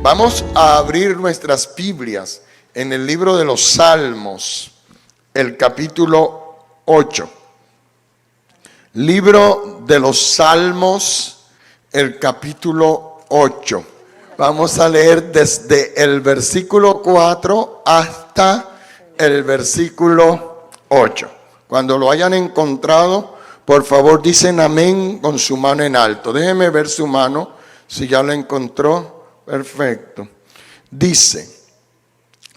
Vamos a abrir nuestras Biblias en el libro de los Salmos, el capítulo 8. Libro de los Salmos, el capítulo 8. Vamos a leer desde el versículo 4 hasta el versículo 8. Cuando lo hayan encontrado, por favor dicen amén con su mano en alto. Déjeme ver su mano, si ya lo encontró. Perfecto. Dice,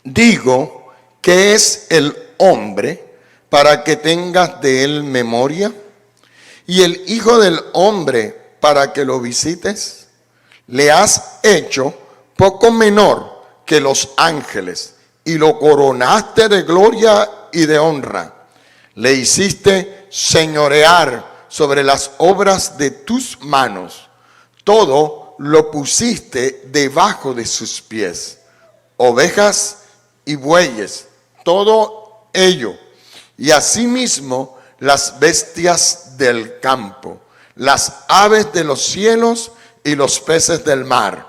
digo, ¿qué es el hombre para que tengas de él memoria? ¿Y el hijo del hombre para que lo visites? Le has hecho poco menor que los ángeles y lo coronaste de gloria y de honra. Le hiciste señorear sobre las obras de tus manos. Todo lo pusiste debajo de sus pies, ovejas y bueyes, todo ello, y asimismo las bestias del campo, las aves de los cielos y los peces del mar,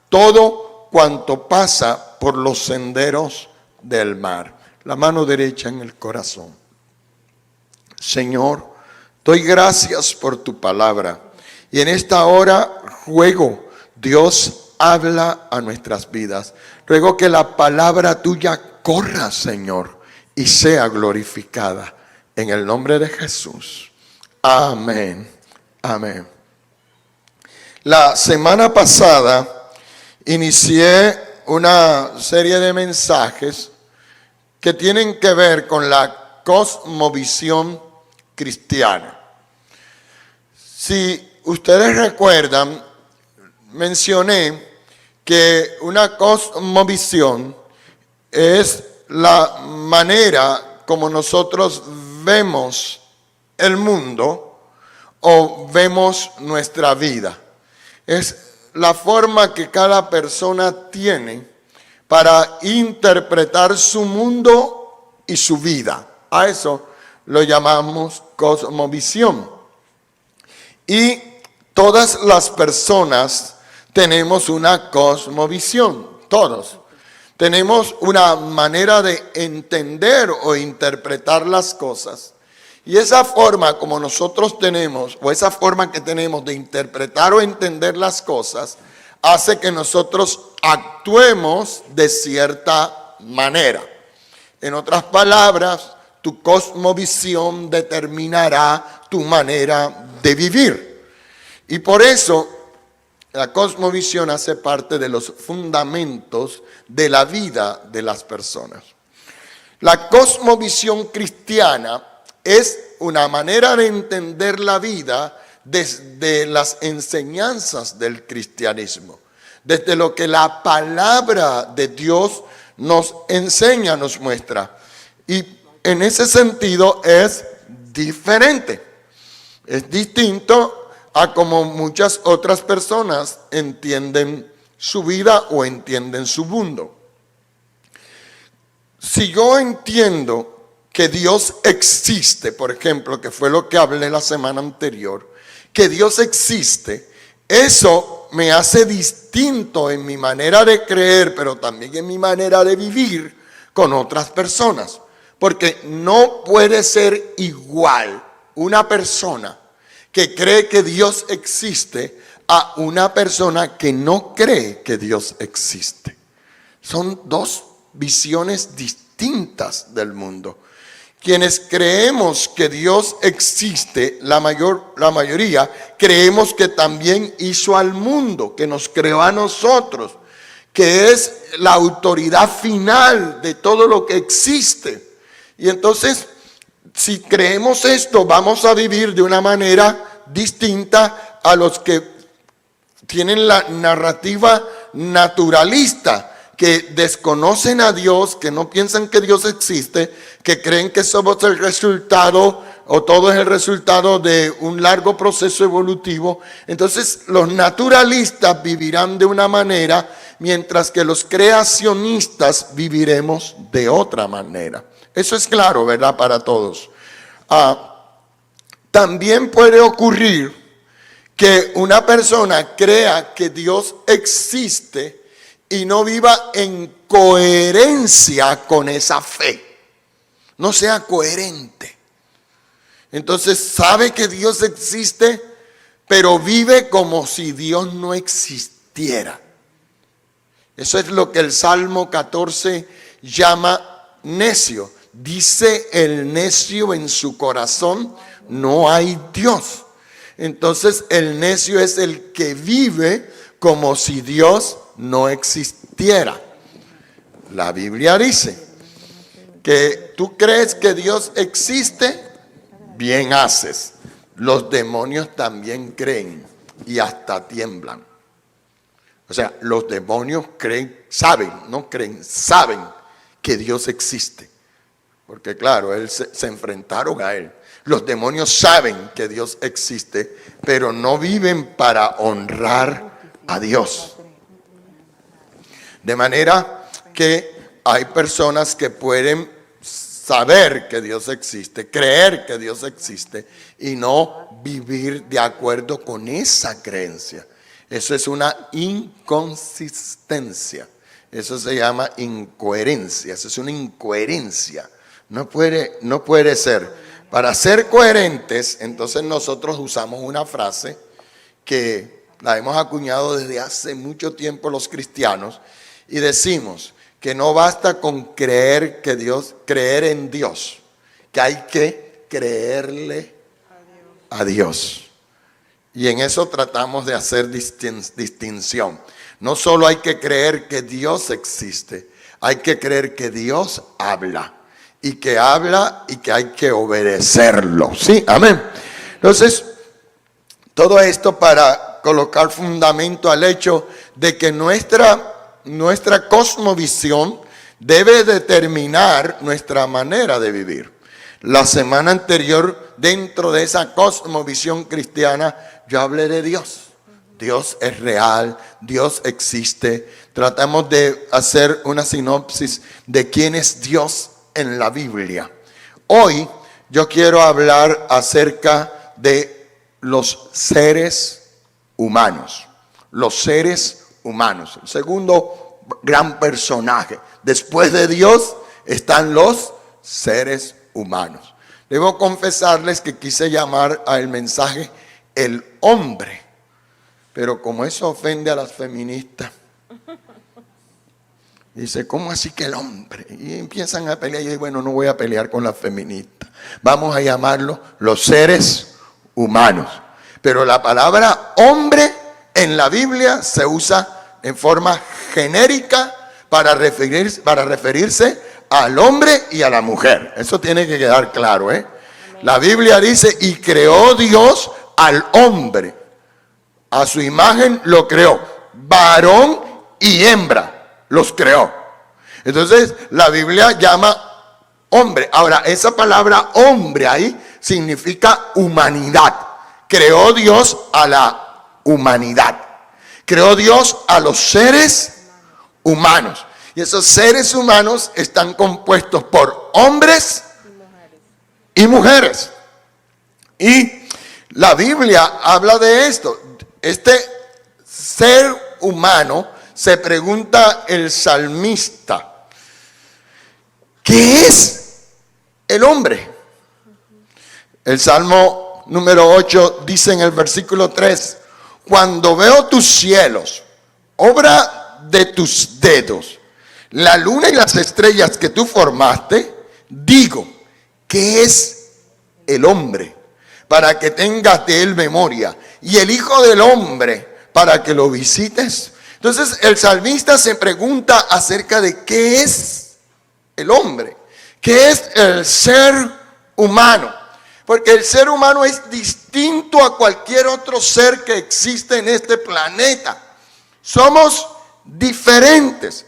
todo cuanto pasa por los senderos del mar. La mano derecha en el corazón. Señor, doy gracias por tu palabra. Y en esta hora ruego, Dios, habla a nuestras vidas. Ruego que la palabra tuya corra, Señor, y sea glorificada. En el nombre de Jesús. Amén. Amén. La semana pasada inicié una serie de mensajes que tienen que ver con la cosmovisión cristiana. Si ustedes recuerdan, mencioné que una cosmovisión es la manera como nosotros vemos el mundo o vemos nuestra vida. Es la forma que cada persona tiene para interpretar su mundo y su vida. A eso lo llamamos cosmovisión. Y todas las personas tenemos una cosmovisión, todos. Tenemos una manera de entender o interpretar las cosas. Y esa forma como nosotros tenemos, o esa forma que tenemos de interpretar o entender las cosas, hace que nosotros actuemos de cierta manera. En otras palabras, tu cosmovisión determinará tu manera de vivir. Y por eso la cosmovisión hace parte de los fundamentos de la vida de las personas. La cosmovisión cristiana es una manera de entender la vida desde las enseñanzas del cristianismo, desde lo que la palabra de Dios nos enseña, nos muestra. Y en ese sentido es diferente, es distinto a como muchas otras personas entienden su vida o entienden su mundo. Si yo entiendo que Dios existe, por ejemplo, que fue lo que hablé la semana anterior, que Dios existe, eso me hace distinto en mi manera de creer, pero también en mi manera de vivir con otras personas. Porque no puede ser igual una persona que cree que Dios existe a una persona que no cree que Dios existe. Son dos visiones distintas del mundo. Quienes creemos que Dios existe, la mayoría, creemos que también hizo al mundo, que nos creó a nosotros, que es la autoridad final de todo lo que existe. Y entonces, si creemos esto, vamos a vivir de una manera distinta a los que tienen la narrativa naturalista, que desconocen a Dios, que no piensan que Dios existe, que creen que somos el resultado o todo es el resultado de un largo proceso evolutivo. Entonces, los naturalistas vivirán de una manera, mientras que los creacionistas viviremos de otra manera. Eso es claro, ¿verdad? Para todos. También puede ocurrir que una persona crea que Dios existe y no viva en coherencia con esa fe. No sea coherente. Entonces sabe que Dios existe, pero vive como si Dios no existiera. Eso es lo que el Salmo 14 llama necio. Dice el necio en su corazón, no hay Dios. Entonces el necio es el que vive como si Dios no existiera. La Biblia dice que tú crees que Dios existe, bien haces. Los demonios también creen y hasta tiemblan. O sea, los demonios creen, saben que Dios existe. Porque claro, se enfrentaron a él. Los demonios saben que Dios existe, pero no viven para honrar a Dios. De manera que hay personas que pueden saber que Dios existe, creer que Dios existe y no vivir de acuerdo con esa creencia. Eso es una inconsistencia. Eso se llama incoherencia. Eso es una incoherencia. No puede ser. Para ser coherentes, entonces nosotros usamos una frase que la hemos acuñado desde hace mucho tiempo los cristianos y decimos que no basta con creer en Dios, que hay que creerle a Dios. Y en eso tratamos de hacer distinción. No solo hay que creer que Dios existe, hay que creer que Dios habla. Y que habla y que hay que obedecerlo. Sí, amén. Entonces, todo esto para colocar fundamento al hecho de que nuestra cosmovisión debe determinar nuestra manera de vivir. La semana anterior, dentro de esa cosmovisión cristiana, yo hablé de Dios. Dios es real, Dios existe. Tratamos de hacer una sinopsis de quién es Dios en la Biblia. Hoy yo quiero hablar acerca de los seres humanos. Los seres humanos. El segundo gran personaje. Después de Dios están los seres humanos. Debo confesarles que quise llamar al mensaje el hombre. Pero como eso ofende a las feministas, dice, ¿cómo así que el hombre? Y empiezan a pelear. Y yo, bueno, no voy a pelear con las feministas. Vamos a llamarlo los seres humanos. Pero la palabra hombre en la Biblia se usa en forma genérica para referirse al hombre y a la mujer. Eso tiene que quedar claro, ¿eh? La Biblia dice, y creó Dios al hombre. A su imagen lo creó. Varón y hembra los creó. Entonces la Biblia llama hombre. Ahora, esa palabra hombre ahí significa humanidad. Creó Dios a la humanidad. Creó Dios a los seres humanos. Y esos seres humanos están compuestos por hombres y mujeres. Y la Biblia habla de esto. Este ser humano, se pregunta el salmista, ¿qué es el hombre? El Salmo número 8 dice en el versículo 3, cuando veo tus cielos, obra de tus dedos, la luna y las estrellas que tú formaste, digo, ¿qué es el hombre? Para que tengas de él memoria, y el Hijo del Hombre, para que lo visites. Entonces el salmista se pregunta acerca de qué es el hombre, qué es el ser humano. Porque el ser humano es distinto a cualquier otro ser que existe en este planeta. Somos diferentes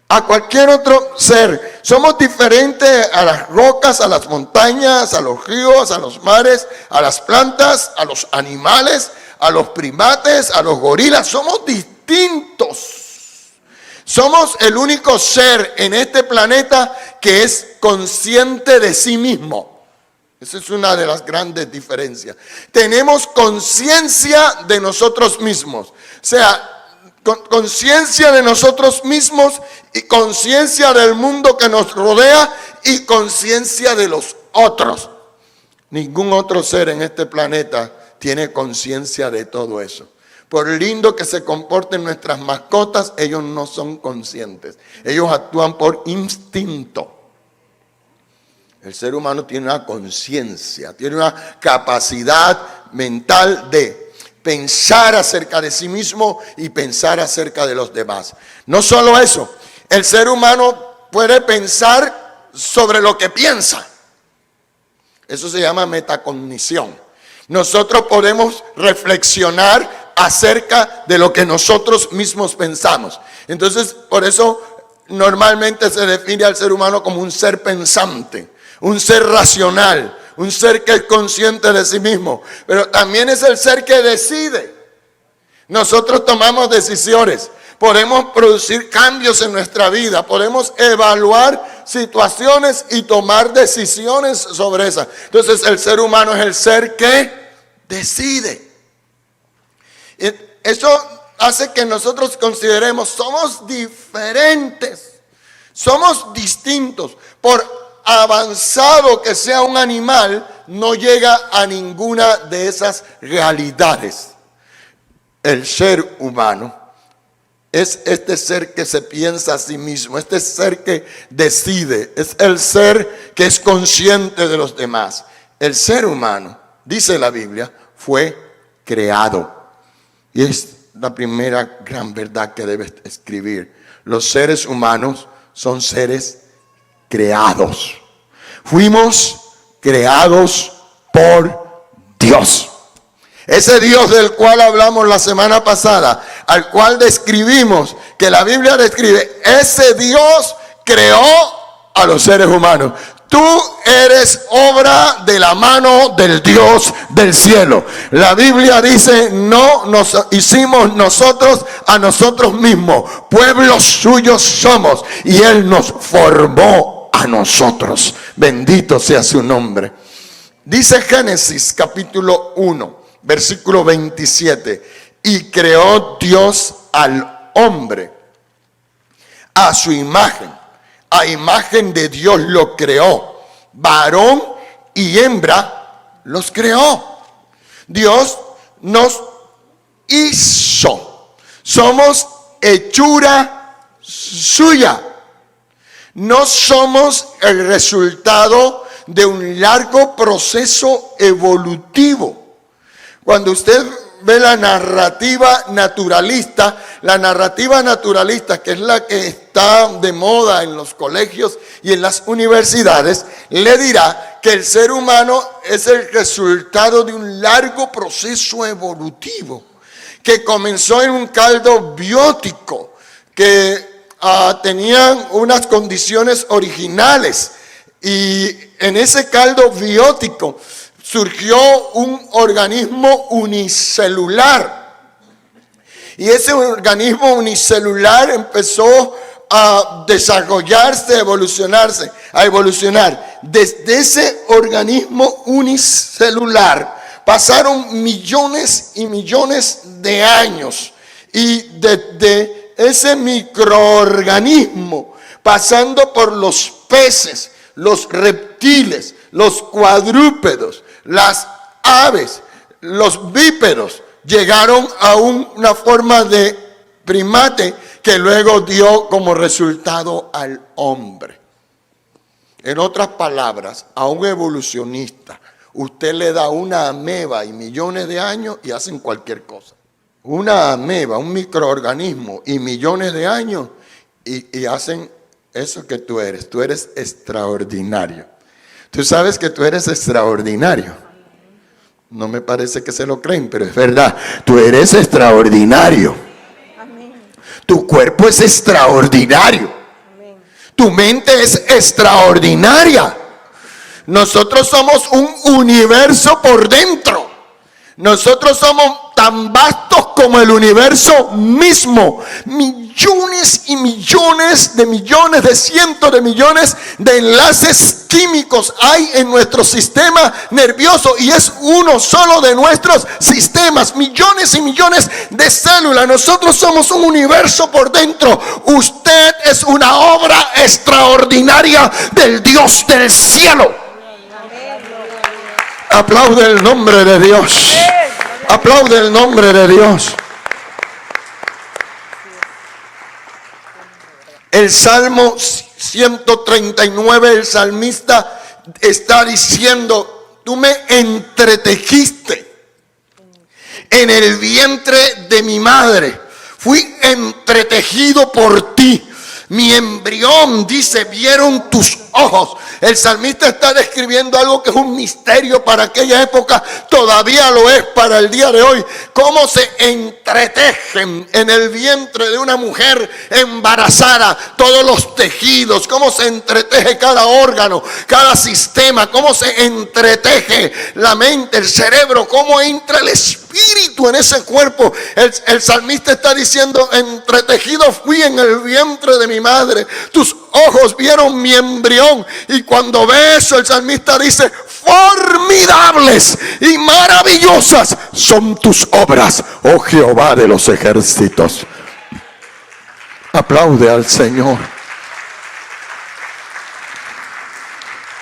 a cualquier otro ser. Somos diferentes a las rocas, a las montañas, a los ríos, a los mares, a las plantas, a los animales, a los primates, a los gorilas. Somos distintos. Somos el único ser en este planeta que es consciente de sí mismo. Esa es una de las grandes diferencias. Tenemos conciencia de nosotros mismos. O sea, conciencia de nosotros mismos y conciencia del mundo que nos rodea y conciencia de los otros. Ningún otro ser en este planeta tiene conciencia de todo eso. Por lindo que se comporten nuestras mascotas, ellos no son conscientes. Ellos actúan por instinto. El ser humano tiene una conciencia, tiene una capacidad mental de pensar acerca de sí mismo y pensar acerca de los demás. No solo eso, el ser humano puede pensar sobre lo que piensa. Eso se llama metacognición. Nosotros podemos reflexionar acerca de lo que nosotros mismos pensamos. Entonces, por eso normalmente se define al ser humano como un ser pensante, un ser racional, un ser que es consciente de sí mismo, pero también es el ser que decide. Nosotros tomamos decisiones, podemos producir cambios en nuestra vida, podemos evaluar situaciones y tomar decisiones sobre esas. Entonces el ser humano es el ser que decide. Eso hace que nosotros consideremos, somos diferentes, somos distintos. Por avanzado que sea un animal, no llega a ninguna de esas realidades. El ser humano es este ser que se piensa a sí mismo, este ser que decide, es el ser que es consciente de los demás. El ser humano, dice la Biblia, fue creado. Y es la primera gran verdad que debes escribir. Los seres humanos son seres creados. Fuimos creados por Dios. Ese Dios del cual hablamos la semana pasada, al cual describimos, que la Biblia describe, ese Dios creó a los seres humanos. Tú eres obra de la mano del Dios del cielo. La Biblia dice, no nos hicimos nosotros a nosotros mismos. Pueblos suyos somos. Y Él nos formó a nosotros. Bendito sea su nombre. Dice Génesis capítulo 1, versículo 27. Y creó Dios al hombre a su imagen. A imagen de Dios lo creó. Varón y hembra los creó. Dios nos hizo. Somos hechura suya. No somos el resultado de un largo proceso evolutivo. Cuando usted ve la narrativa naturalista, que es la que está de moda en los colegios y en las universidades, le dirá que el ser humano es el resultado de un largo proceso evolutivo que comenzó en un caldo biótico que tenían unas condiciones originales, y en ese caldo biótico surgió un organismo unicelular. Y ese organismo unicelular empezó a desarrollarse, a evolucionar. Desde ese organismo unicelular pasaron millones y millones de años. Y desde ese microorganismo, pasando por los peces, los reptiles, los cuadrúpedos, las aves, los bípedos, llegaron a una forma de primate que luego dio como resultado al hombre. En otras palabras, a un evolucionista, usted le da una ameba y millones de años y hacen cualquier cosa. Una ameba, un microorganismo y millones de años y hacen eso que tú eres. Tú eres extraordinario. Tú sabes que tú eres extraordinario. No me parece que se lo creen, pero es verdad. Tú eres extraordinario. Tu cuerpo es extraordinario. Tu mente es extraordinaria. Nosotros somos un universo por dentro. Nosotros somos tan vastos como el universo mismo. Millones y millones, de cientos de millones de enlaces químicos hay en nuestro sistema nervioso, y es uno solo de nuestros sistemas. Millones y millones de células. Nosotros somos un universo por dentro. Usted es una obra extraordinaria del Dios del cielo. Aplaude el nombre de Dios. Aplaude el nombre de Dios. El Salmo 139, el salmista está diciendo: tú me entretejiste en el vientre de mi madre. Fui entretejido por ti. Mi embrión, dice, vieron tus ojos. El salmista está describiendo algo que es un misterio para aquella época, todavía lo es para el día de hoy. Cómo se entretejen en el vientre de una mujer embarazada todos los tejidos, cómo se entreteje cada órgano, cada sistema, cómo se entreteje la mente, el cerebro, cómo entra el espíritu en ese cuerpo. El salmista está diciendo: entretejido fui en el vientre de mi madre, tus ojos vieron mi embrión. Y cuando ve eso, el salmista dice: formidables y maravillosas son tus obras, oh Jehová de los ejércitos. Aplaude al Señor.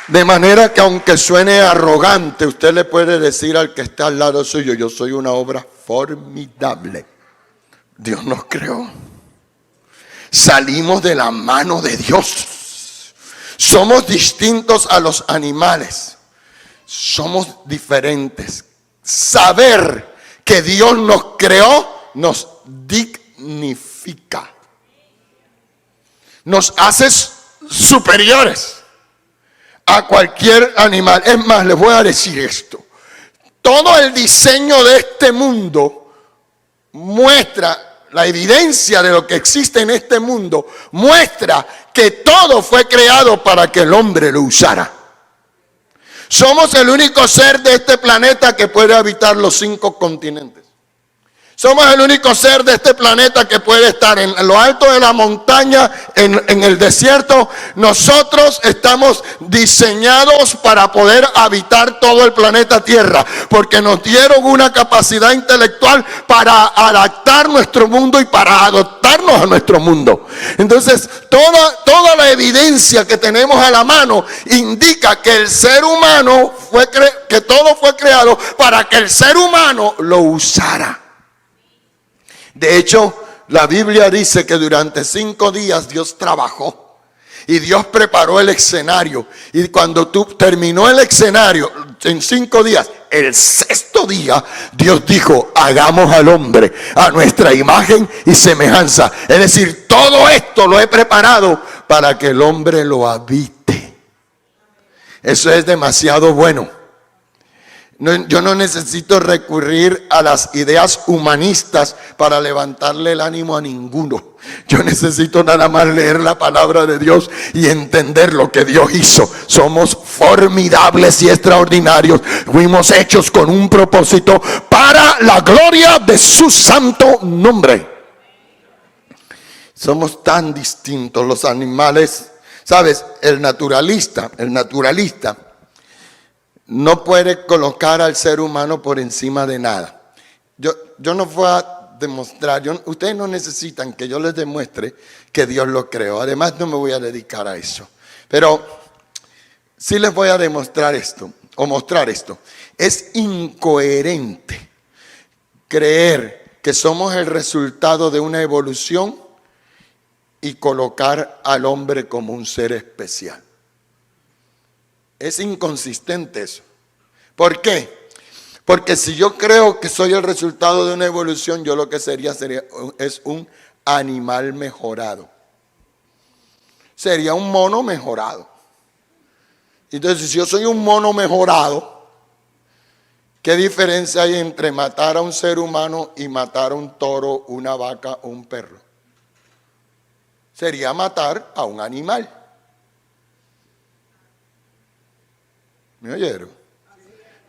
De manera que, aunque suene arrogante, usted le puede decir al que está al lado suyo: yo soy una obra formidable. Dios nos creó. Salimos de la mano de Dios. Somos distintos a los animales. Somos diferentes. Saber que Dios nos creó nos dignifica. Nos hace superiores a cualquier animal. Es más, les voy a decir esto: todo el diseño de este mundo muestra, la evidencia de lo que existe en este mundo muestra que todo fue creado para que el hombre lo usara. Somos el único ser de este planeta que puede habitar los 5 continentes. Somos el único ser de este planeta que puede estar en lo alto de la montaña, en el desierto. Nosotros estamos diseñados para poder habitar todo el planeta Tierra, porque nos dieron una capacidad intelectual para adaptar nuestro mundo y para adaptarnos a nuestro mundo. Entonces, toda la evidencia que tenemos a la mano indica que el ser humano que todo fue creado para que el ser humano lo usara. De hecho, la Biblia dice que durante 5 días Dios trabajó y Dios preparó el escenario. Y cuando terminó el escenario en 5 días, el 6.º día, Dios dijo: hagamos al hombre a nuestra imagen y semejanza. Es decir, todo esto lo he preparado para que el hombre lo habite. Eso es demasiado bueno. Yo no necesito recurrir a las ideas humanistas para levantarle el ánimo a ninguno. Yo necesito nada más leer la palabra de Dios y entender lo que Dios hizo. Somos formidables y extraordinarios. Fuimos hechos con un propósito para la gloria de su santo nombre. Somos tan distintos los animales. ¿Sabes? El naturalista no puede colocar al ser humano por encima de nada. Yo no voy a demostrar, ustedes no necesitan que yo les demuestre que Dios lo creó. Además, no me voy a dedicar a eso. Pero sí les voy a demostrar esto, o mostrar esto. Es incoherente creer que somos el resultado de una evolución y colocar al hombre como un ser especial. Es inconsistente eso. ¿Por qué? Porque si yo creo que soy el resultado de una evolución, yo lo que es un animal mejorado. Sería un mono mejorado. Entonces, si yo soy un mono mejorado, ¿qué diferencia hay entre matar a un ser humano y matar a un toro, una vaca o un perro? Sería matar a un animal. ¿Me oyeron?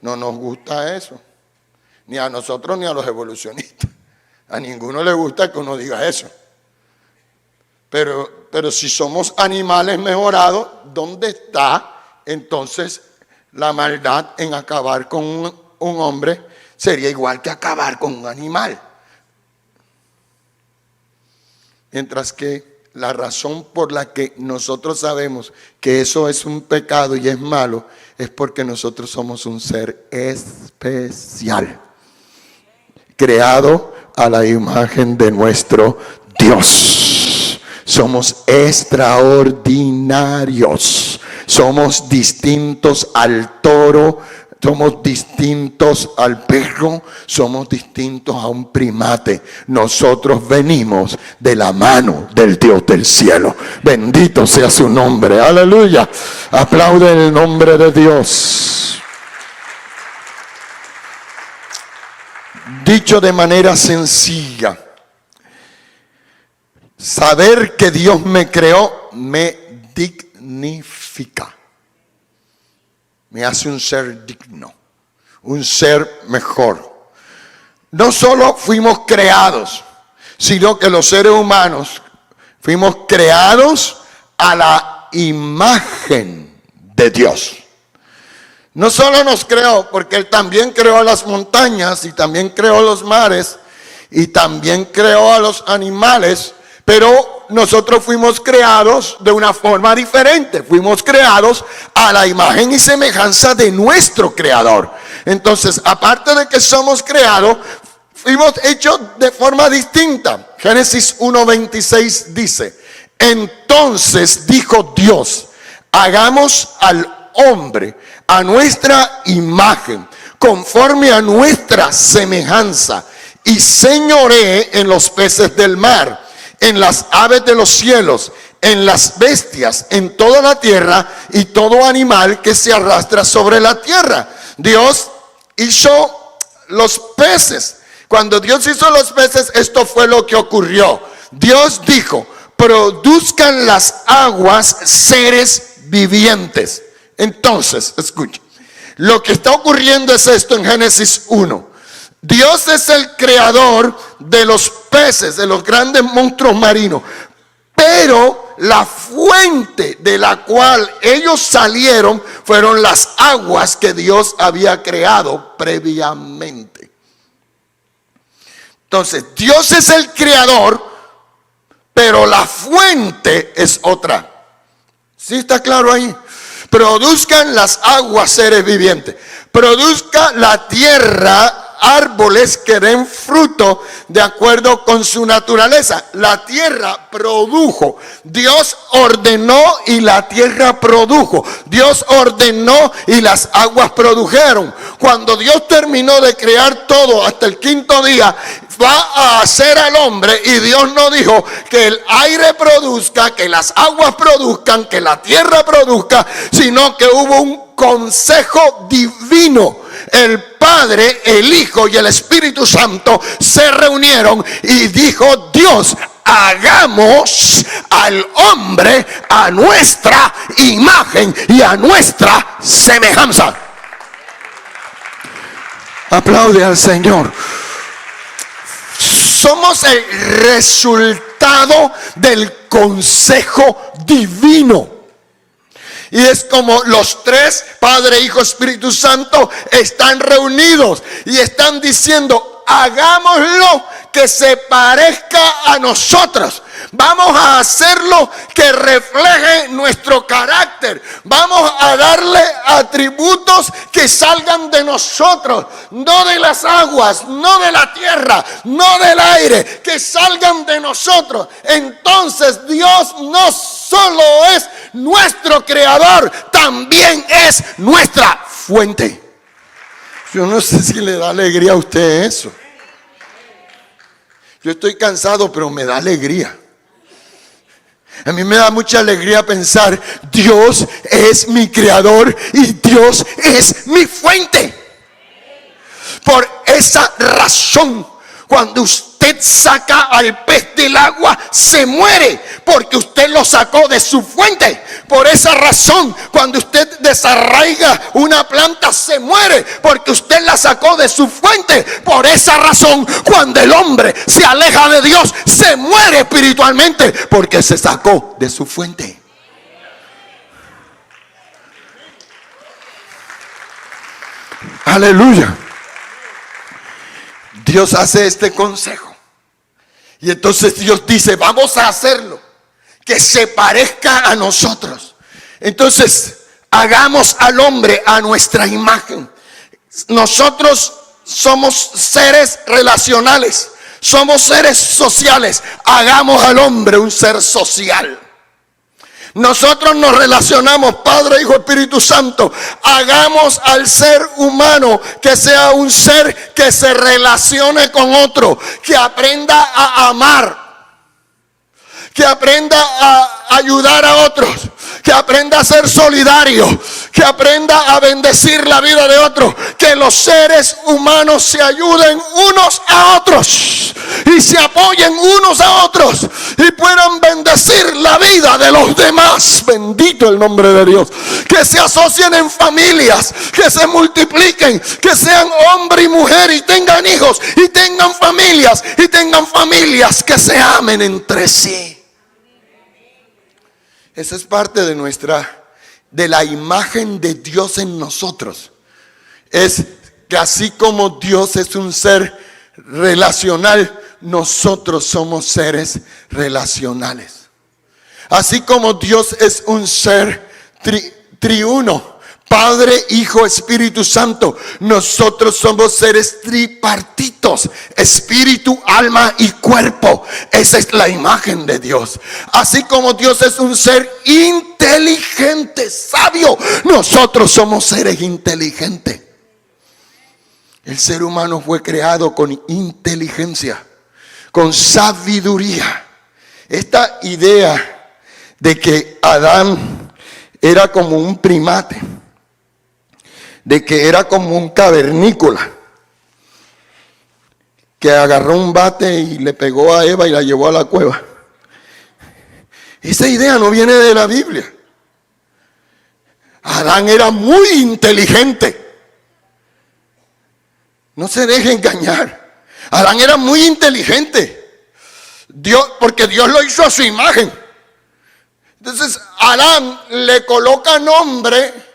No nos gusta eso. Ni a nosotros ni a los evolucionistas. A ninguno le gusta que uno diga eso. Pero si somos animales mejorados, ¿dónde está entonces la maldad en acabar con un hombre? Sería igual que acabar con un animal. Mientras que la razón por la que nosotros sabemos que eso es un pecado y es malo, es porque nosotros somos un ser especial, creado a la imagen de nuestro Dios. Somos extraordinarios, somos distintos al toro, somos distintos al perro, somos distintos a un primate. Nosotros venimos de la mano del Dios del cielo. Bendito sea su nombre. Aleluya. Aplaude el nombre de Dios. Dicho de manera sencilla, saber que Dios me creó me dignifica. Me hace un ser digno, un ser mejor. No solo fuimos creados, sino que los seres humanos fuimos creados a la imagen de Dios. No solo nos creó, porque Él también creó las montañas y también creó los mares y también creó a los animales, pero nosotros fuimos creados de una forma diferente. Fuimos creados a la imagen y semejanza de nuestro Creador. Entonces, aparte de que somos creados, fuimos hechos de forma distinta. Génesis 1:26 dice: entonces dijo Dios, hagamos al hombre a nuestra imagen, conforme a nuestra semejanza, y señoree en los peces del mar, en las aves de los cielos, en las bestias, en toda la tierra y todo animal que se arrastra sobre la tierra. Dios hizo los peces. Cuando Dios hizo los peces, esto fue lo que ocurrió. Dios dijo: produzcan las aguas seres vivientes. Entonces, escuchen, lo que está ocurriendo es esto en Génesis 1. Dios es el creador de los peces, de los grandes monstruos marinos. Pero la fuente de la cual ellos salieron fueron las aguas que Dios había creado previamente. Entonces, Dios es el creador, pero la fuente es otra. ¿Sí está claro ahí? Produzcan las aguas seres vivientes. Produzca la tierra árboles que den fruto de acuerdo con su naturaleza. La tierra produjo. Dios ordenó y la tierra produjo. Dios ordenó y las aguas produjeron. Cuando Dios terminó de crear todo hasta el quinto día, va a hacer al hombre, y Dios no dijo que el aire produzca, que las aguas produzcan, que la tierra produzca, sino que hubo un consejo divino. El Padre, el Hijo y el Espíritu Santo se reunieron y dijo Dios: hagamos al hombre a nuestra imagen y a nuestra semejanza. Aplaude al Señor. Somos el resultado del consejo divino. Y es como los tres, Padre, Hijo, Espíritu Santo, están reunidos y están diciendo: hagámoslo que se parezca a nosotros. Vamos a hacerlo que refleje nuestro carácter. Vamos a darle atributos que salgan de nosotros, no de las aguas, no de la tierra, no del aire, que salgan de nosotros. Entonces Dios no solo es nuestro creador, también es nuestra fuente. Yo no sé si le da alegría a usted eso. Yo estoy cansado, pero me da alegría. A mí me da mucha alegría pensar: Dios es mi creador y Dios es mi fuente. Por esa razón, cuando usted usted saca al pez del agua, se muere, porque usted lo sacó de su fuente. Por esa razón, cuando usted desarraiga una planta, se muere, porque usted la sacó de su fuente. Por esa razón, cuando el hombre se aleja de Dios, se muere espiritualmente, porque se sacó de su fuente. Aleluya. Dios hace este consejo. Y entonces Dios dice, vamos a hacerlo, que se parezca a nosotros. Entonces, hagamos al hombre a nuestra imagen. Nosotros somos seres relacionales, somos seres sociales. Hagamos al hombre un ser social. Nosotros nos relacionamos, Padre, Hijo, Espíritu Santo. Hagamos al ser humano que sea un ser que se relacione con otro, que aprenda a amar, que aprenda a ayudar a otros, que aprenda a ser solidario, que aprenda a bendecir la vida de otros, que los seres humanos se ayuden unos a otros y se apoyen unos a otros y puedan bendecir la vida de los demás. Bendito el nombre de Dios. Que se asocien en familias, que se multipliquen, que sean hombre y mujer y tengan hijos y tengan familias que se amen entre sí. Esa es parte de la imagen de Dios en nosotros. Es que así como Dios es un ser relacional, nosotros somos seres relacionales. Así como Dios es un ser triuno, Padre, Hijo, Espíritu Santo, nosotros somos seres tripartitos, espíritu, alma y cuerpo. Esa es la imagen de Dios. Así como Dios es un ser inteligente, sabio, nosotros somos seres inteligentes. El ser humano fue creado con inteligencia, con sabiduría. Esta idea de que Adán era como un primate, de que era como un cavernícola, que agarró un bate y le pegó a Eva y la llevó a la cueva. Esa idea no viene de la Biblia. Adán era muy inteligente. No se deje engañar. Adán era muy inteligente. Porque Dios lo hizo a su imagen. Entonces Adán le coloca nombre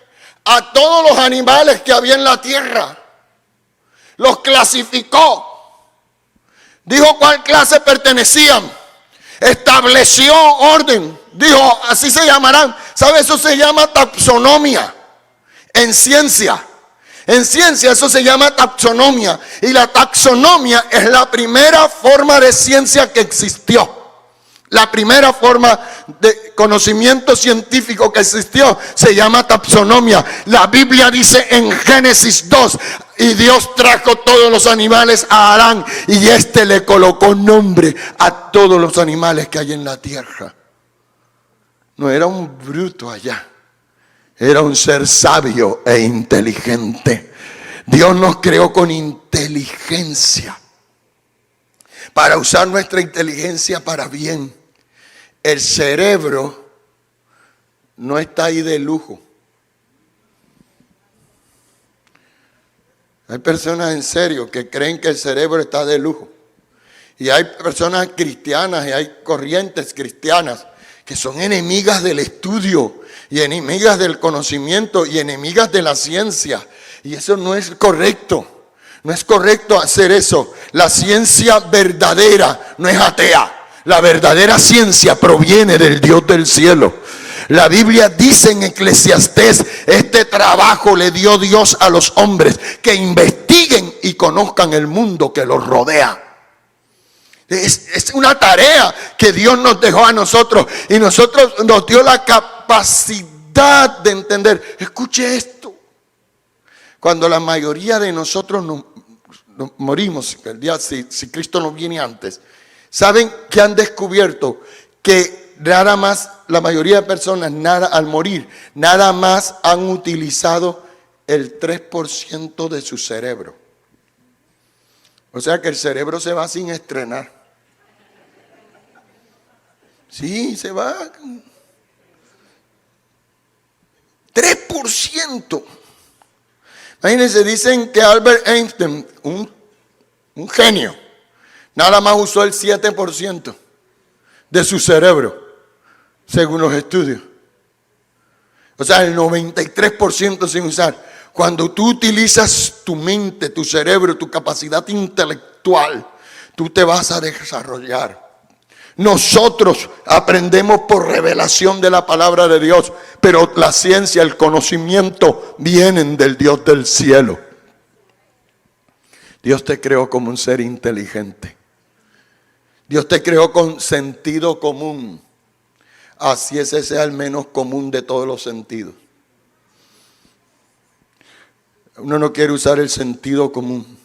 a todos los animales que había en la tierra. Los clasificó. Dijo cuál clase pertenecían. Estableció orden. Dijo, así se llamarán. ¿Sabe? Eso se llama taxonomía en ciencia. En ciencia eso se llama taxonomía. Y la taxonomía es la primera forma de ciencia que existió. La primera forma de conocimiento científico que existió se llama taxonomía. La Biblia dice en Génesis 2, y Dios trajo todos los animales a Adán y éste le colocó nombre a todos los animales que hay en la tierra. No era un bruto allá, era un ser sabio e inteligente. Dios nos creó con inteligencia, para usar nuestra inteligencia para bien. El cerebro no está ahí de lujo. Hay personas en serio que creen que el cerebro está de lujo. Y hay personas cristianas y hay corrientes cristianas que son enemigas del estudio y enemigas del conocimiento y enemigas de la ciencia. Y eso no es correcto. No es correcto hacer eso. La ciencia verdadera no es atea. La verdadera ciencia proviene del Dios del cielo. La Biblia dice en Eclesiastés, este trabajo le dio Dios a los hombres, que investiguen y conozcan el mundo que los rodea. Es una tarea que Dios nos dejó a nosotros y nosotros nos dio la capacidad de entender. Escuche esto. Cuando la mayoría de nosotros nos morimos, el día si Cristo no viene antes, ¿saben que han descubierto? Que nada más, la mayoría de personas al morir, nada más han utilizado el 3% de su cerebro. O sea que el cerebro se va sin estrenar. Sí, se va. 3%. Imagínense, dicen que Albert Einstein, un genio, nada más usó el 7% de su cerebro, según los estudios. O sea, el 93% sin usar. Cuando tú utilizas tu mente, tu cerebro, tu capacidad intelectual, tú te vas a desarrollar. Nosotros aprendemos por revelación de la palabra de Dios, pero la ciencia, el conocimiento vienen del Dios del cielo. Dios te creó como un ser inteligente. Dios te creó con sentido común. Así ese sea el menos común de todos los sentidos. Uno no quiere usar el sentido común.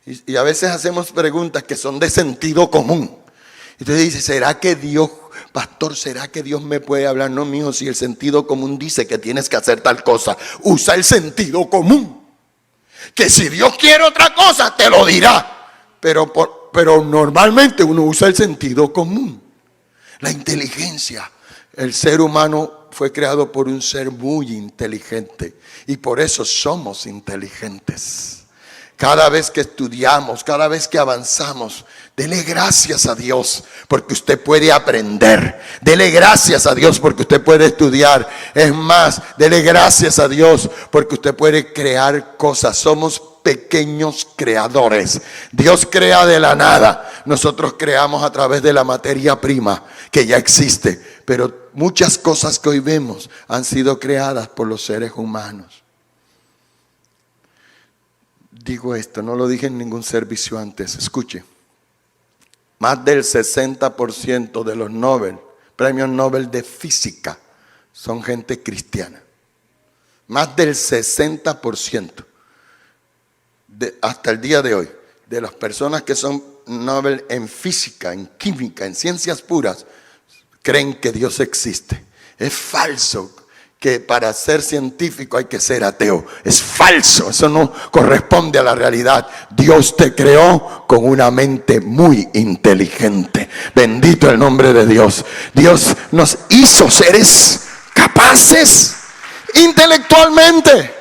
Y a veces hacemos preguntas que son de sentido común. Entonces dice, ¿será que Dios, pastor, será que Dios me puede hablar? No, mijo, si el sentido común dice que tienes que hacer tal cosa, usa el sentido común. Que si Dios quiere otra cosa, te lo dirá. Pero normalmente uno usa el sentido común. La inteligencia. El ser humano fue creado por un ser muy inteligente y por eso somos inteligentes. Cada vez que estudiamos, cada vez que avanzamos, dele gracias a Dios porque usted puede aprender. Dele gracias a Dios porque usted puede estudiar. Es más, dele gracias a Dios porque usted puede crear cosas. Somos pequeños creadores. Dios crea de la nada. Nosotros creamos a través de la materia prima que ya existe. Pero muchas cosas que hoy vemos han sido creadas por los seres humanos. Digo esto, no lo dije en ningún servicio antes. Escuche. Más del 60% de los premios Nobel de física, son gente cristiana. Más del 60%. Hasta el día de hoy, de las personas que son Nobel en física, en química, en ciencias puras, creen que Dios existe. Es falso que para ser científico hay que ser ateo. Es falso, eso no corresponde a la realidad. Dios te creó con una mente muy inteligente. Bendito el nombre de Dios. Dios nos hizo seres capaces intelectualmente.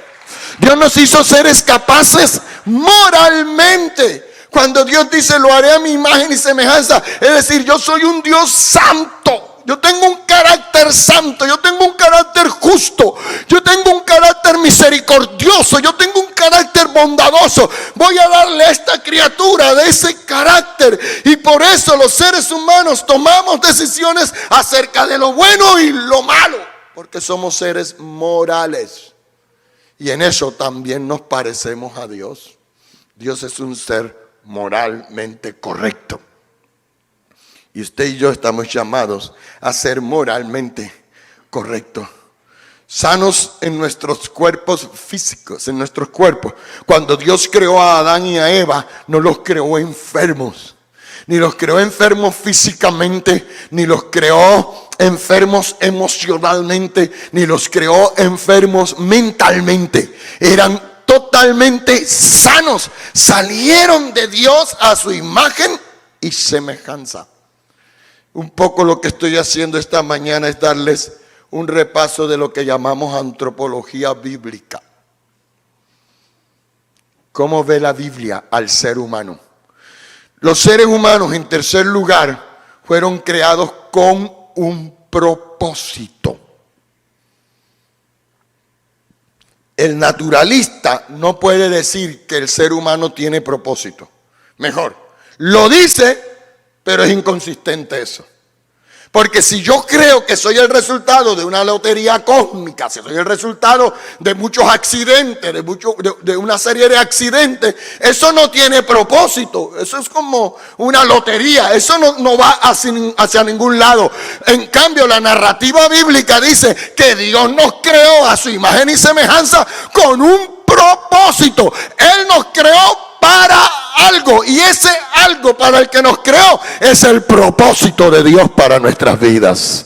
Dios nos hizo seres capaces moralmente. Cuando Dios dice, lo haré a mi imagen y semejanza, es decir, yo soy un Dios santo. Yo tengo un carácter santo, yo tengo un carácter justo, yo tengo un carácter misericordioso, yo tengo un carácter bondadoso. Voy a darle a esta criatura de ese carácter. Y por eso los seres humanos tomamos decisiones acerca de lo bueno y lo malo, porque somos seres morales. Y en eso también nos parecemos a Dios. Dios es un ser moralmente correcto. Y usted y yo estamos llamados a ser moralmente correctos. Sanos en nuestros cuerpos físicos, en nuestros cuerpos. Cuando Dios creó a Adán y a Eva, no los creó enfermos. Ni los creó enfermos físicamente, ni los creó enfermos emocionalmente, ni los creó enfermos mentalmente. Eran totalmente sanos. Salieron de Dios a su imagen y semejanza. Un poco lo que estoy haciendo esta mañana es darles un repaso de lo que llamamos antropología bíblica. ¿Cómo ve la Biblia al ser humano? Los seres humanos, en tercer lugar, fueron creados con un propósito. El naturalista no puede decir que el ser humano tiene propósito. Mejor, lo dice, pero es inconsistente eso. Porque si yo creo que soy el resultado de una lotería cósmica, si soy el resultado de muchos accidentes, de una serie de accidentes, eso no tiene propósito. Eso es como una lotería. Eso no va hacia ningún lado. En cambio, la narrativa bíblica dice que Dios nos creó a su imagen y semejanza con un propósito. Él nos creó para algo, y ese algo para el que nos creó es el propósito de Dios para nuestras vidas.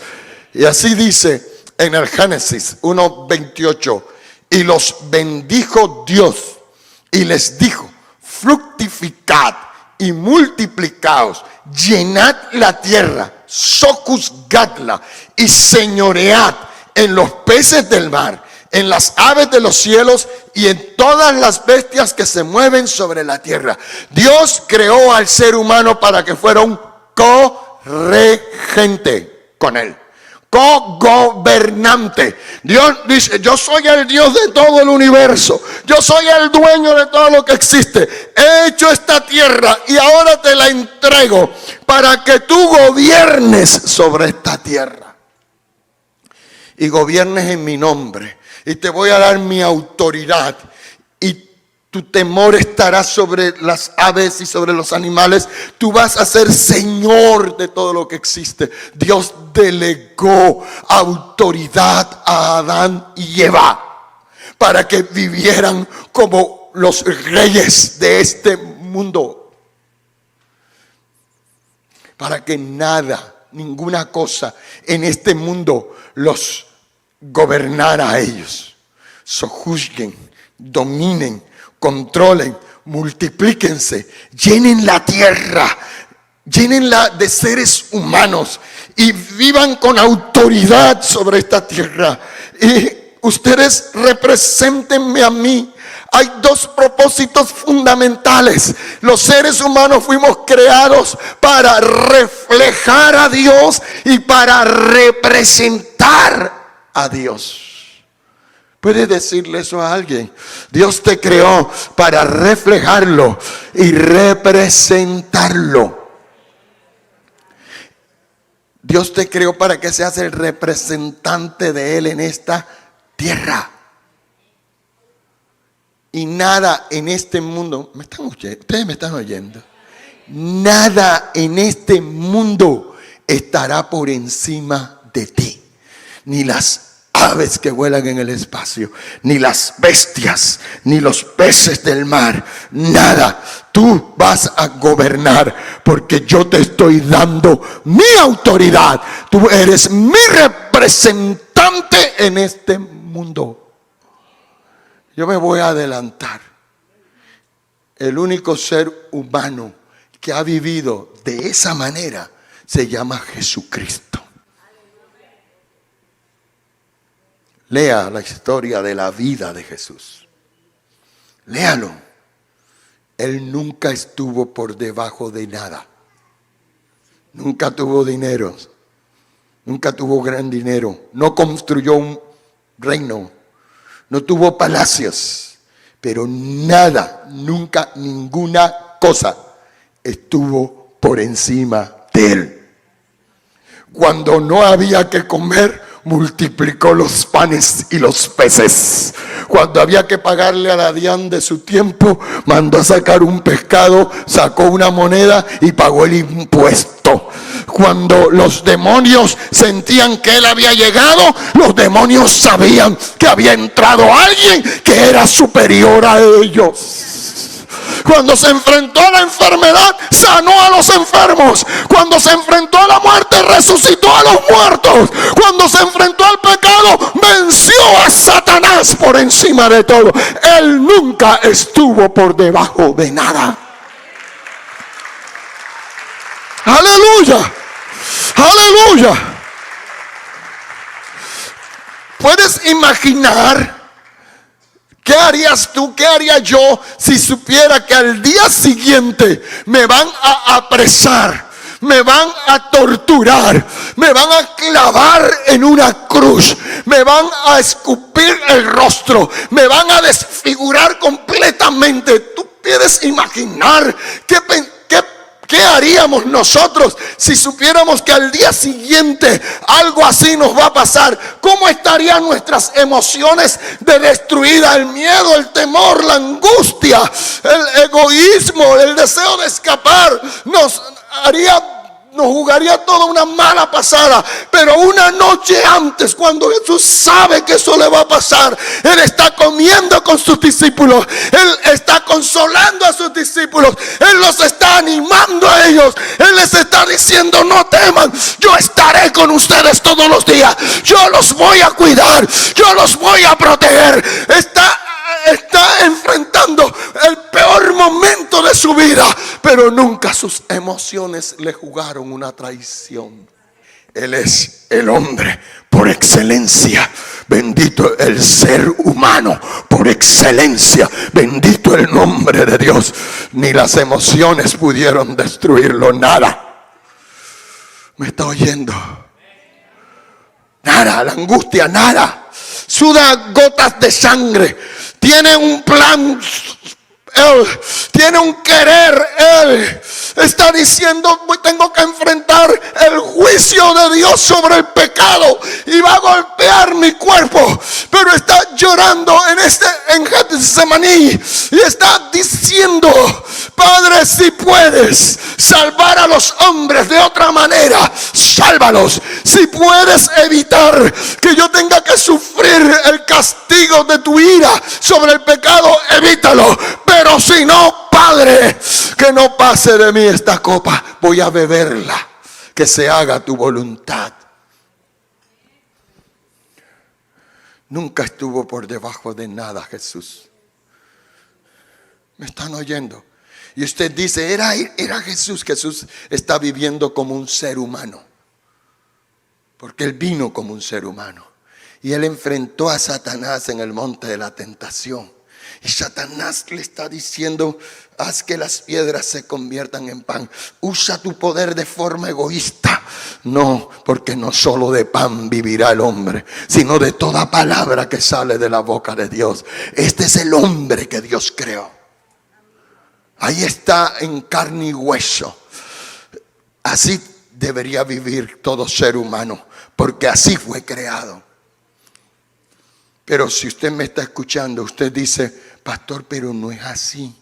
Y así dice en el Génesis 1:28, y los bendijo Dios y les dijo, fructificad y multiplicaos, llenad la tierra, sojuzgadla y señoread en los peces del mar, en las aves de los cielos y en todas las bestias que se mueven sobre la tierra. Dios creó al ser humano para que fuera un co-regente con él, co-gobernante. Dios dice: yo soy el Dios de todo el universo, yo soy el dueño de todo lo que existe. He hecho esta tierra y ahora te la entrego para que tú gobiernes sobre esta tierra y gobiernes en mi nombre. Y te voy a dar mi autoridad, y tu temor estará sobre las aves y sobre los animales. Tú vas a ser señor de todo lo que existe. Dios delegó autoridad a Adán y Eva para que vivieran como los reyes de este mundo. Para que nada, ninguna cosa en este mundo los gobernara a ellos. Sojuzguen, dominen, controlen, multiplíquense, llenen la tierra, llénenla de seres humanos y vivan con autoridad sobre esta tierra. Y ustedes represéntenme a mí. Hay dos propósitos fundamentales. Los seres humanos fuimos creados para reflejar a Dios y para representar a Dios. ¿Puedes decirle eso a alguien? Dios te creó para reflejarlo y representarlo. Dios te creó para que seas el representante de Él en esta tierra. Y nada en este mundo, ustedes me están oyendo, nada en este mundo estará por encima de ti. Ni las aves que vuelan en el espacio, ni las bestias, ni los peces del mar, nada. Tú vas a gobernar porque yo te estoy dando mi autoridad. Tú eres mi representante en este mundo. Yo me voy a adelantar. El único ser humano que ha vivido de esa manera se llama Jesucristo. Lea la historia de la vida de Jesús. Léalo. Él nunca estuvo por debajo de nada. Nunca tuvo dinero. Nunca tuvo gran dinero. No construyó un reino. No tuvo palacios. Pero nada, nunca, ninguna cosa estuvo por encima de él. Cuando no había que comer, multiplicó los panes y los peces. Cuando había que pagarle a la DIAN de su tiempo, mandó a sacar un pescado, sacó una moneda y pagó el impuesto. Cuando los demonios sentían que él había llegado, los demonios sabían que había entrado alguien que era superior a ellos. Cuando se enfrentó a la enfermedad, sanó a los enfermos. Cuando se enfrentó a la muerte, resucitó a los muertos. Cuando se enfrentó al pecado, venció a Satanás por encima de todo. Él nunca estuvo por debajo de nada. Aleluya, aleluya. ¿Puedes imaginar? ¿Qué harías tú? ¿Qué haría yo si supiera que al día siguiente me van a apresar, me van a torturar, me van a clavar en una cruz, me van a escupir el rostro, me van a desfigurar completamente? ¿Tú puedes imaginar qué haríamos nosotros si supiéramos que al día siguiente algo así nos va a pasar? ¿Cómo estarían nuestras emociones de destruida? El miedo, el temor, la angustia, el egoísmo, el deseo de escapar nos jugaría toda una mala pasada. Pero una noche antes, cuando Jesús sabe que eso le va a pasar, Él está comiendo con sus discípulos, Él está consolando a sus discípulos, Él los está animando a ellos, Él les está diciendo: no teman, yo estaré con ustedes todos los días, yo los voy a cuidar, yo los voy a proteger. Está enfrentando pasando el peor momento de su vida, pero nunca sus emociones le jugaron una traición. Él es el hombre por excelencia. Bendito el ser humano por excelencia. Bendito el nombre de Dios. Ni las emociones pudieron destruirlo. Nada. ¿Me está oyendo? Nada, la angustia, nada. Suda gotas de sangre. Tiene un plan. Él tiene un querer. Él está diciendo: tengo que enfrentar el juicio de Dios sobre el pecado y va a golpear mi cuerpo. Pero está llorando en Getsemaní y está diciendo: Padre, si puedes salvar a los hombres de otra manera, sálvalos. Si puedes evitar que yo tenga que sufrir el castigo de tu ira sobre el pecado, evítalo. Pero si no, Padre, que no pase de mí esta copa, voy a beberla, que se haga tu voluntad. Nunca estuvo por debajo de nada Jesús. ¿Me están oyendo? Y usted dice, era Jesús. Jesús está viviendo como un ser humano, porque Él vino como un ser humano. Y Él enfrentó a Satanás en el monte de la tentación. Y Satanás le está diciendo: haz que las piedras se conviertan en pan. Usa tu poder de forma egoísta. No, porque no solo de pan vivirá el hombre, sino de toda palabra que sale de la boca de Dios. Este es el hombre que Dios creó. Ahí está en carne y hueso. Así debería vivir todo ser humano, porque así fue creado. Pero si usted me está escuchando, usted dice: pastor, pero no es así.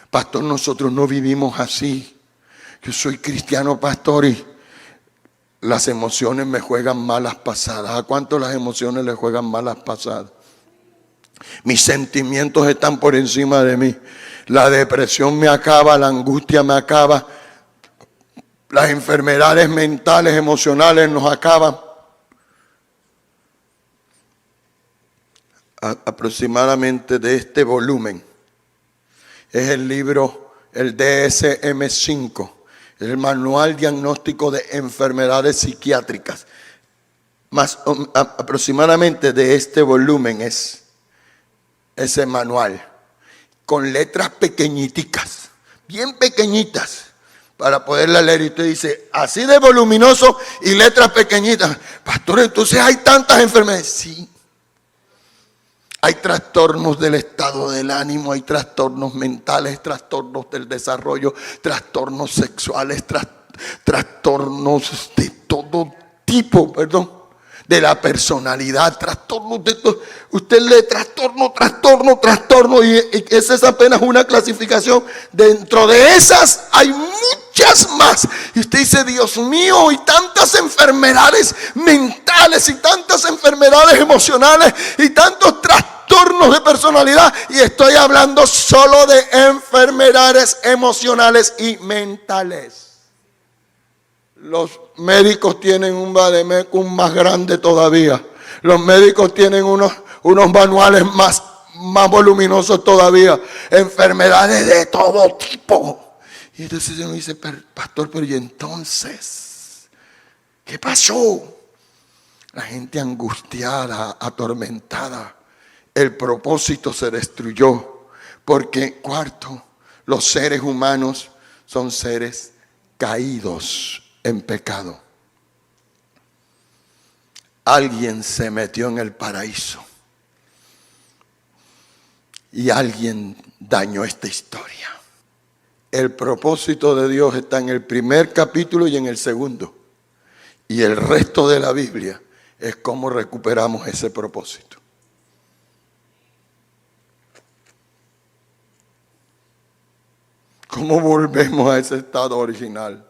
Pastor, nosotros no vivimos así. Yo soy cristiano, pastor, y las emociones me juegan malas pasadas. ¿A cuánto las emociones le juegan malas pasadas? Mis sentimientos están por encima de mí. La depresión me acaba, la angustia me acaba, las enfermedades mentales, emocionales nos acaban. Aproximadamente de este volumen es el libro, el DSM-5, el Manual Diagnóstico de Enfermedades Psiquiátricas. Aproximadamente de este volumen es ese manual, con letras pequeñiticas, bien pequeñitas, para poderla leer. Y usted dice: así de voluminoso y letras pequeñitas. Pastor, entonces hay tantas enfermedades. Sí. Hay trastornos del estado del ánimo, hay trastornos mentales, trastornos del desarrollo, trastornos sexuales, trastornos de todo tipo, de la personalidad, trastornos de todo. Usted lee trastorno, y esa es apenas una clasificación. Dentro de esas hay muchas más. Y usted dice: Dios mío, y tantas enfermedades mentales, y tantas enfermedades emocionales, y tantos trastornos de personalidad. Y estoy hablando solo de enfermedades emocionales y mentales. Los médicos tienen un vademecum más grande todavía. Los médicos tienen unos manuales más voluminosos todavía. Enfermedades de todo tipo. Y entonces uno dice: pastor, pero ¿y entonces qué pasó? La gente angustiada, atormentada. El propósito se destruyó. Porque, cuarto, los seres humanos son seres caídos en pecado. Alguien se metió en el paraíso y alguien dañó esta historia. El propósito de Dios está en el primer capítulo y en el segundo. Y el resto de la Biblia es cómo recuperamos ese propósito. ¿Cómo volvemos a ese estado original?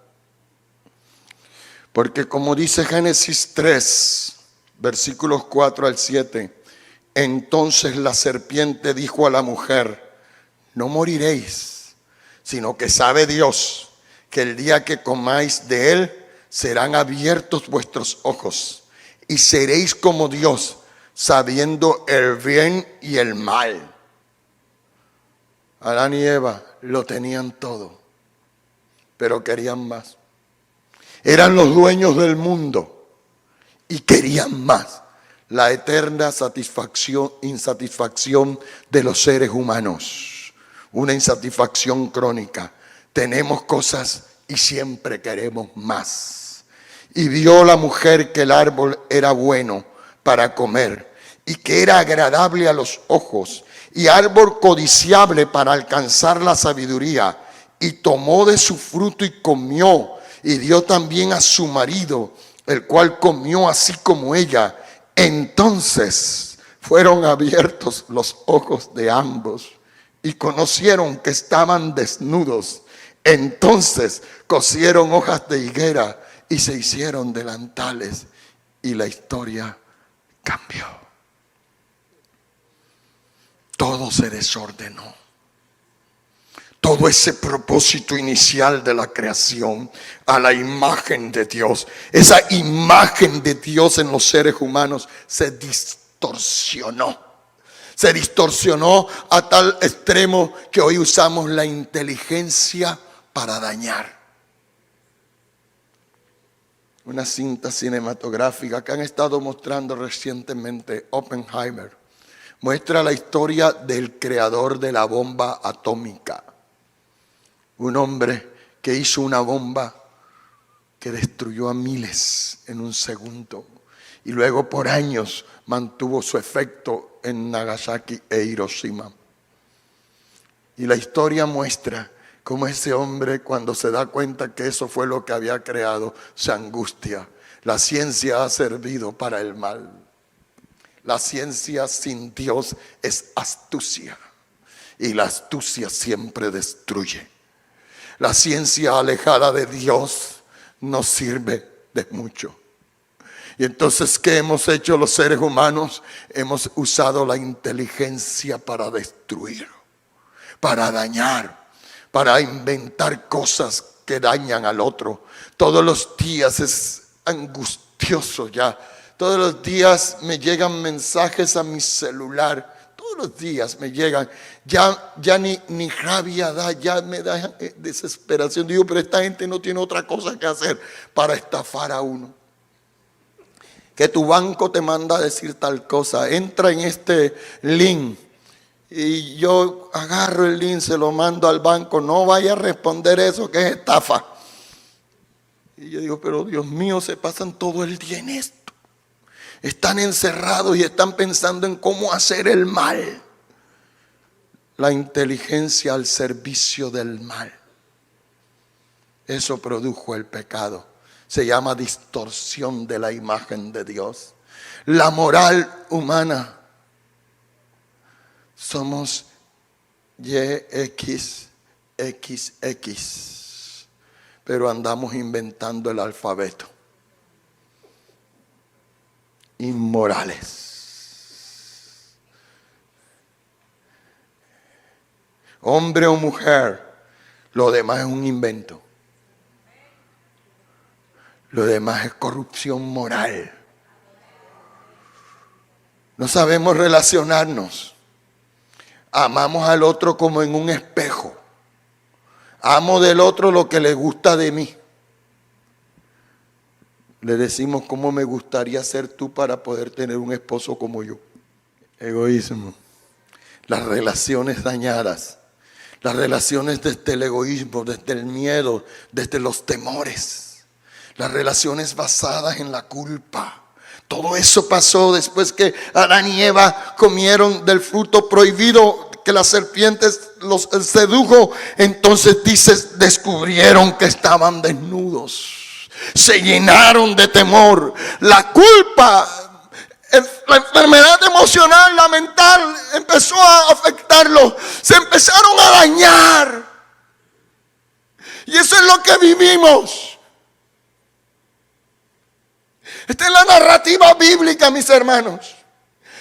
Porque como dice Génesis 3, versículos 4 al 7, entonces la serpiente dijo a la mujer: no moriréis, sino que sabe Dios que el día que comáis de él serán abiertos vuestros ojos y seréis como Dios, sabiendo el bien y el mal. Adán y Eva lo tenían todo, pero querían más. Eran los dueños del mundo y querían más. La eterna insatisfacción de los seres humanos. Una insatisfacción crónica. Tenemos cosas y siempre queremos más. Y vio la mujer que el árbol era bueno para comer y que era agradable a los ojos y árbol codiciable para alcanzar la sabiduría. Y tomó de su fruto y comió y dio también a su marido, el cual comió así como ella. Entonces fueron abiertos los ojos de ambos y conocieron que estaban desnudos. Entonces cosieron hojas de higuera y se hicieron delantales y la historia cambió. Todo se desordenó. Todo ese propósito inicial de la creación a la imagen de Dios, esa imagen de Dios en los seres humanos se distorsionó. Se distorsionó a tal extremo que hoy usamos la inteligencia para dañar. Una cinta cinematográfica que han estado mostrando recientemente, Oppenheimer, muestra la historia del creador de la bomba atómica. Un hombre que hizo una bomba que destruyó a miles en un segundo y luego por años mantuvo su efecto en Nagasaki e Hiroshima. Y la historia muestra cómo ese hombre, cuando se da cuenta que eso fue lo que había creado, se angustia. La ciencia ha servido para el mal. La ciencia sin Dios es astucia y la astucia siempre destruye. La ciencia alejada de Dios no sirve de mucho. Y entonces, ¿qué hemos hecho los seres humanos? Hemos usado la inteligencia para destruir, para dañar, para inventar cosas que dañan al otro. Todos los días es angustioso ya. Todos los días me llegan mensajes a mi celular. Todos los días me llegan. Ya ni rabia da, ya me da desesperación. Digo, pero esta gente no tiene otra cosa que hacer para estafar a uno. Que tu banco te manda a decir tal cosa. Entra en este link. Y yo agarro el link, se lo mando al banco. No vaya a responder eso, que es estafa. Y yo digo, pero Dios mío, se pasan todo el día en esto. Están encerrados y están pensando en cómo hacer el mal. La inteligencia al servicio del mal. Eso produjo el pecado. Se llama distorsión de la imagen de Dios. La moral humana. Somos YXXX. Pero andamos inventando el alfabeto. Inmorales. Hombre o mujer, lo demás es un invento. Lo demás es corrupción moral. No sabemos relacionarnos. Amamos al otro como en un espejo. Amo del otro lo que le gusta de mí. Le decimos cómo me gustaría ser tú para poder tener un esposo como yo. Egoísmo. Las relaciones dañadas. Las relaciones desde el egoísmo, desde el miedo, desde los temores. Las relaciones basadas en la culpa. Todo eso pasó después que Adán y Eva comieron del fruto prohibido que la serpiente los sedujo. Entonces dices, descubrieron que estaban desnudos. Se llenaron de temor. La culpa, la enfermedad emocional, la mental, empezó a afectarlos. Se empezaron a dañar. Y eso es lo que vivimos. Esta es la narrativa bíblica, mis hermanos.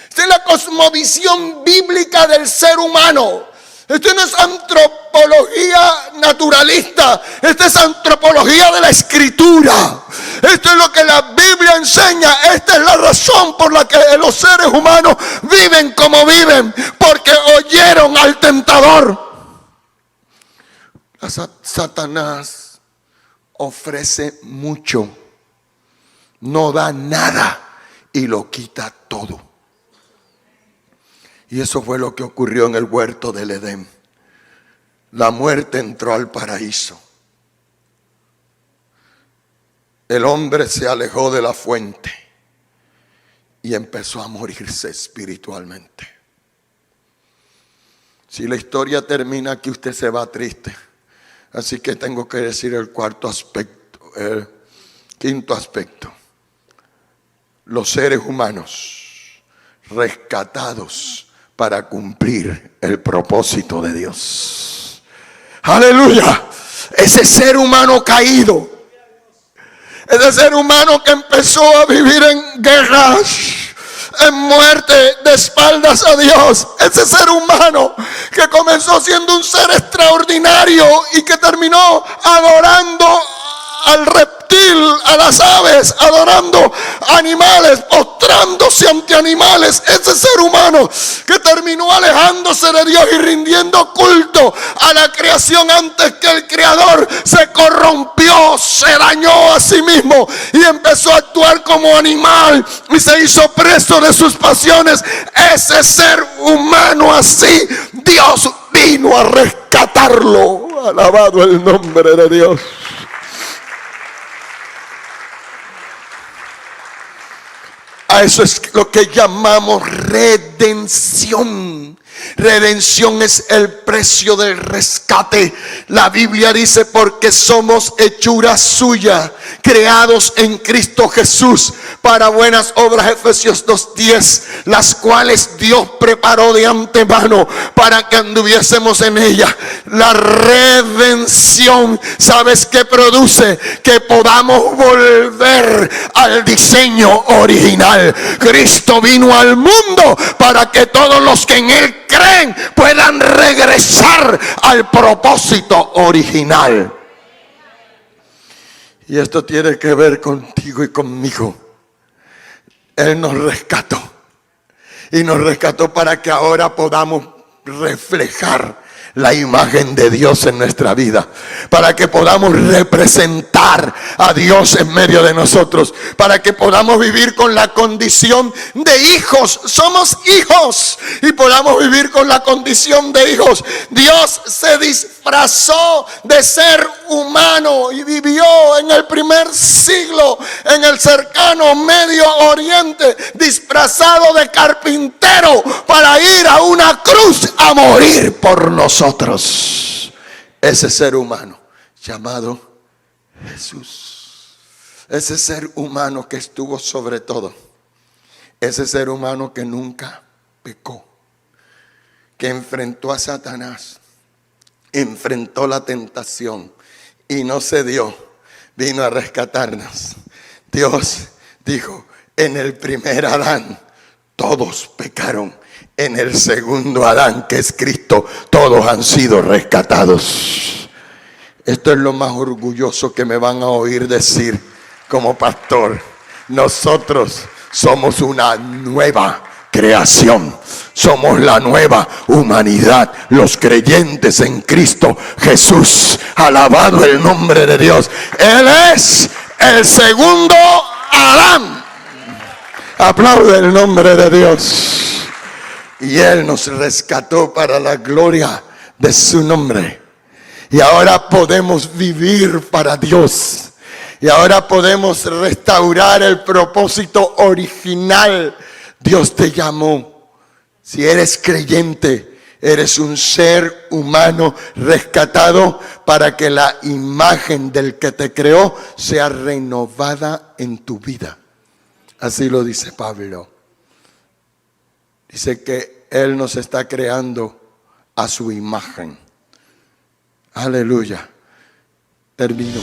Esta es la cosmovisión bíblica del ser humano. Esto no es antropología naturalista. Esta es antropología de la escritura. Esto es lo que la Biblia enseña. Esta es la razón por la que los seres humanos viven como viven. Porque oyeron al tentador. Satanás ofrece mucho, no da nada y lo quita todo. Y eso fue lo que ocurrió en el huerto del Edén. La muerte entró al paraíso. El hombre se alejó de la fuente y empezó a morirse espiritualmente. Si la historia termina aquí, usted se va triste. Así que tengo que decir el cuarto aspecto, el quinto aspecto. Los seres humanos rescatados para cumplir el propósito de Dios. ¡Aleluya! Ese ser humano caído, ese ser humano que empezó a vivir en guerras, en muerte, de espaldas a Dios. Ese ser humano que comenzó siendo un ser extraordinario y que terminó adorando al reptil, a las aves, adorando animales, postrándose ante animales. Ese ser humano que terminó alejándose de Dios y rindiendo culto a la creación antes que el Creador, se corrompió, se dañó a sí mismo y empezó a actuar como animal y se hizo preso de sus pasiones. Ese ser humano así, Dios vino a rescatarlo. Alabado el nombre de Dios. A eso es lo que llamamos redención. Redención es el precio del rescate. La Biblia dice: porque somos hechura suya, creados en Cristo Jesús para buenas obras. Efesios 2:10, las cuales Dios preparó de antemano para que anduviésemos en ella. La redención, ¿sabes qué produce? Que podamos volver al diseño original. Cristo vino al mundo para que todos los que en Él creen puedan regresar al propósito original. Y esto tiene que ver contigo y conmigo. Él nos rescató. Y nos rescató para que ahora podamos reflejar la imagen de Dios en nuestra vida, para que podamos representar a Dios en medio de nosotros, para que podamos vivir con la condición de hijos. Somos hijos y podamos vivir con la condición de hijos. Dios se disfrazó de ser humano y vivió en el primer siglo en el cercano Medio Oriente, disfrazado de carpintero para ir a una cruz a morir por nosotros. Ese ser humano llamado Jesús, ese ser humano que estuvo sobre todo, ese ser humano que nunca pecó, que enfrentó a Satanás, enfrentó la tentación y no cedió, vino a rescatarnos. Dios dijo: en el primer Adán todos pecaron, en el segundo Adán, que es Cristo, todos han sido rescatados. Esto es lo más orgulloso que me van a oír decir como pastor. Nosotros somos una nueva creación. Somos la nueva humanidad, los creyentes en Cristo Jesús. Alabado el nombre de Dios. Él es el segundo Adán. Aplaude el nombre de Dios. Y Él nos rescató para la gloria de su nombre. Y ahora podemos vivir para Dios. Y ahora podemos restaurar el propósito original. Dios te llamó. Si eres creyente, eres un ser humano rescatado para que la imagen del que te creó sea renovada en tu vida. Así lo dice Pablo. Dice que Él nos está creando a su imagen. Aleluya. Termino.